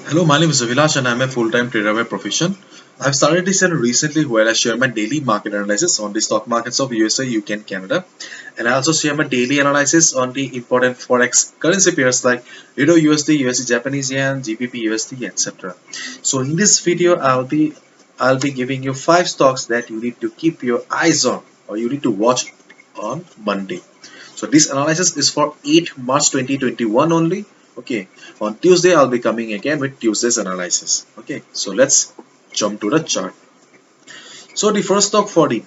Hello, my name is Avilash and I'm a full-time trader by profession. I've started this channel recently where I share my daily market analysis on the stock markets of USA, UK and Canada. And I also share my daily analysis on the important forex currency pairs like Euro USD, USD Japanese Yen, GBP USD, etc. So in this video, I'll be giving you 5 stocks that you need to keep your eyes on or you need to watch on Monday. So this analysis is for 8 March 2021 only. Okay, on Tuesday I'll be coming again with Tuesday's analysis. Okay, so let's jump to the chart. So the first stock for the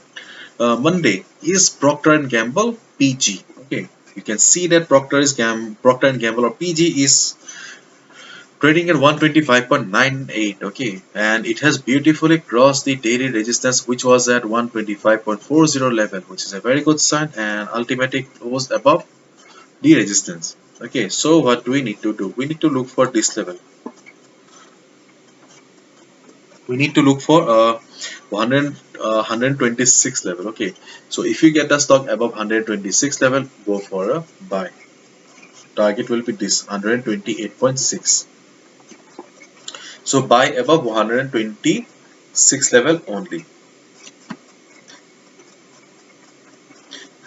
Monday is Procter and Gamble PG. Okay, you can see that Procter and Gamble or PG is trading at 125.98. Okay, and it has beautifully crossed the daily resistance which was at 125.40 level, which is a very good sign, and ultimately closed above the resistance. Okay, so what do we need to do? We need to look for this level. We need to look for 126 level. Okay, so if you get the stock above 126 level, go for a buy. Target will be this 128.6. So buy above 126 level only.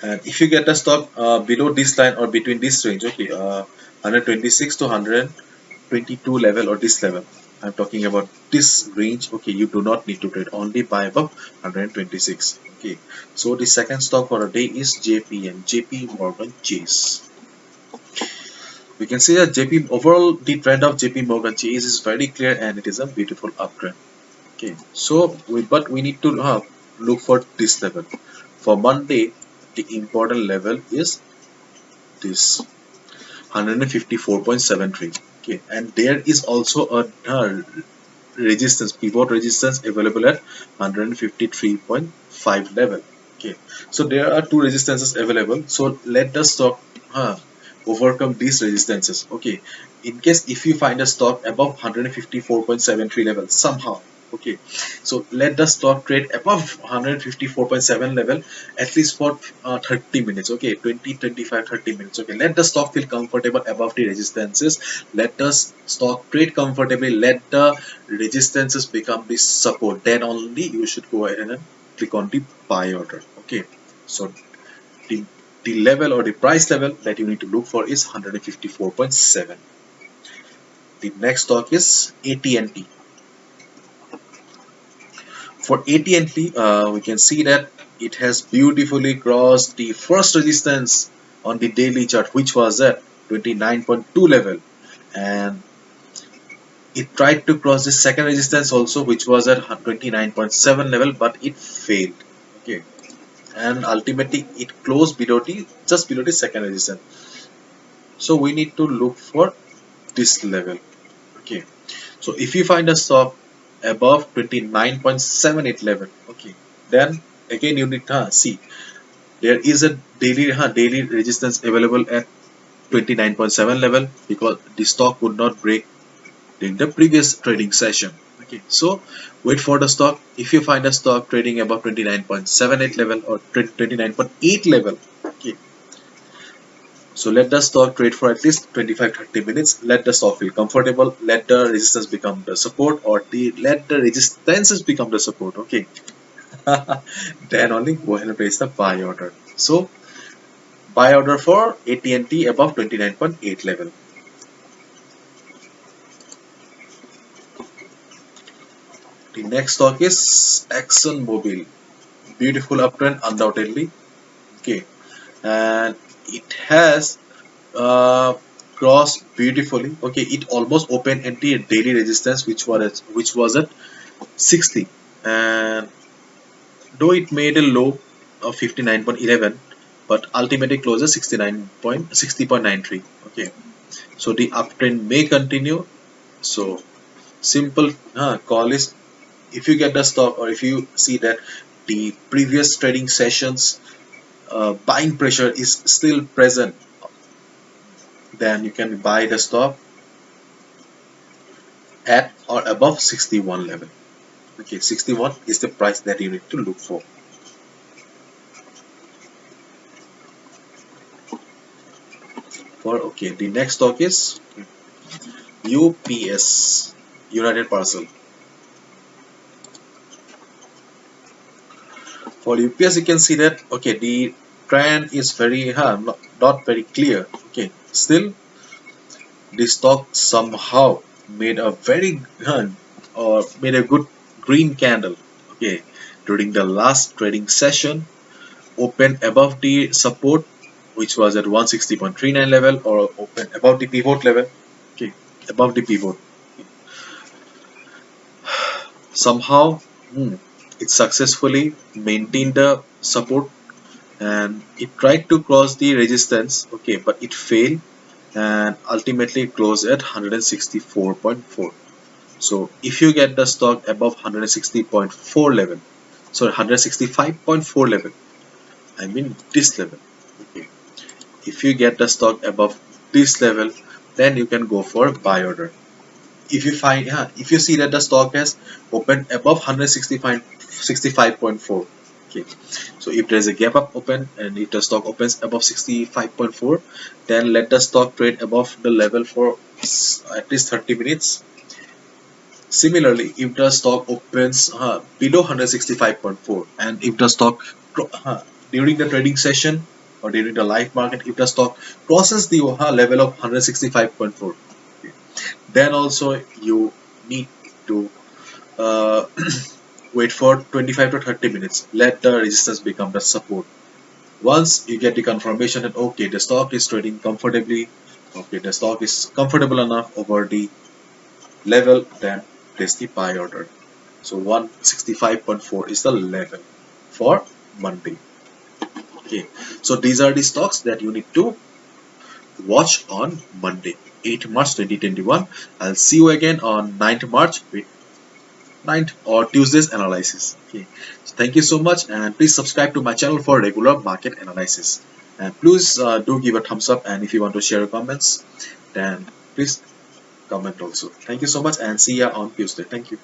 And if you get the stock below this line or between this range, okay, 126 to 122 level or this level, I'm talking about this range. Okay, you do not need to trade, only buy above 126. Okay, so the second stock for a day is JP Morgan Chase. We can see that JP overall the trend of JP Morgan Chase is very clear and it is a beautiful uptrend. Okay, so we need to look for this level. For Monday, the important level is this 154.73. Okay, and there is also a resistance, pivot resistance available at 153.5 level. Okay, so there are two resistances available, so let the stock overcome these resistances. Okay, in case if you find a stock above 154.73 level somehow, okay, so let the stock trade above 154.7 level at least for 30 minutes. Okay, 20, 25, 30 minutes. Okay, let the stock feel comfortable above the resistances. Let the stock trade comfortably. Let the resistances become the support. Then only you should go ahead and click on the buy order. Okay, so the the level or the price level that you need to look for is 154.7. The next stock is AT&T. For AT&T, we can see that it has beautifully crossed the first resistance on the daily chart, which was at 29.2 level, and it tried to cross the second resistance also, which was at 29.7 level, but it failed. Okay, and ultimately it closed below the just below the second resistance. So we need to look for this level. Okay, so if you find a stock above 29.78 level, okay, then again you need to see there is a daily resistance available at 29.7 level because the stock would not break in the previous trading session. Okay, so wait for the stock. If you find a stock trading above 29.78 level or 29.8 level, okay, so let the stock trade for at least 25-30 minutes. Let the stock feel comfortable. Let the resistance become the support, or let the resistances become the support. Okay, then only go ahead and place the buy order. So buy order for AT&T above 29.8 level. The next stock is ExxonMobil. Beautiful uptrend, undoubtedly. Okay, and it has uh, crossed beautifully. Okay, it almost opened at the daily resistance, which was at 60, and though it made a low of 59.11, but ultimately closed at 60.93. Okay, so the uptrend may continue. So simple call is, if you get the stock or if you see that the previous trading sessions buying pressure is still present, then you can buy the stock at or above 61 level. Okay, 61 is the price that you need to look for. For okay, the next stock is UPS. United Parcel. For UPS, you can see that okay, the trend is very not very clear. Okay, still the stock somehow made a very or made a good green candle. Okay, during the last trading session, opened above the support, which was at 160.39 level, or open above the pivot level. Okay, above the pivot. Somehow, it successfully maintained the support, and it tried to cross the resistance. Okay, but it failed and ultimately closed at 164.4. So if you get the stock above 160.4 level, sorry, 165.4 level, I mean this level. Okay, if you get the stock above this level, then you can go for buy order. If you find, if you see that the stock has opened above 165.4, okay, so if there is a gap up open and if the stock opens above 65.4, then let the stock trade above the level for at least 30 minutes. Similarly, if the stock opens below 165.4, and if the stock during the trading session or during the live market, if the stock crosses the level of 165.4, then also you need to uh, wait for 25 to 30 minutes. Let the resistance become the support. Once you get the confirmation that okay, the stock is trading comfortably, okay, the stock is comfortable enough over the level, then place the buy order. So 165.4 is the level for Monday. Okay, so these are the stocks that you need to watch on Monday, 8 March 2021. I'll see you again on 9th March with 9th or Tuesday's analysis. Okay, so thank you so much, and please subscribe to my channel for regular market analysis. And please do give a thumbs up, and if you want to share your comments, then please comment also. Thank you so much, and see ya on Tuesday. Thank you.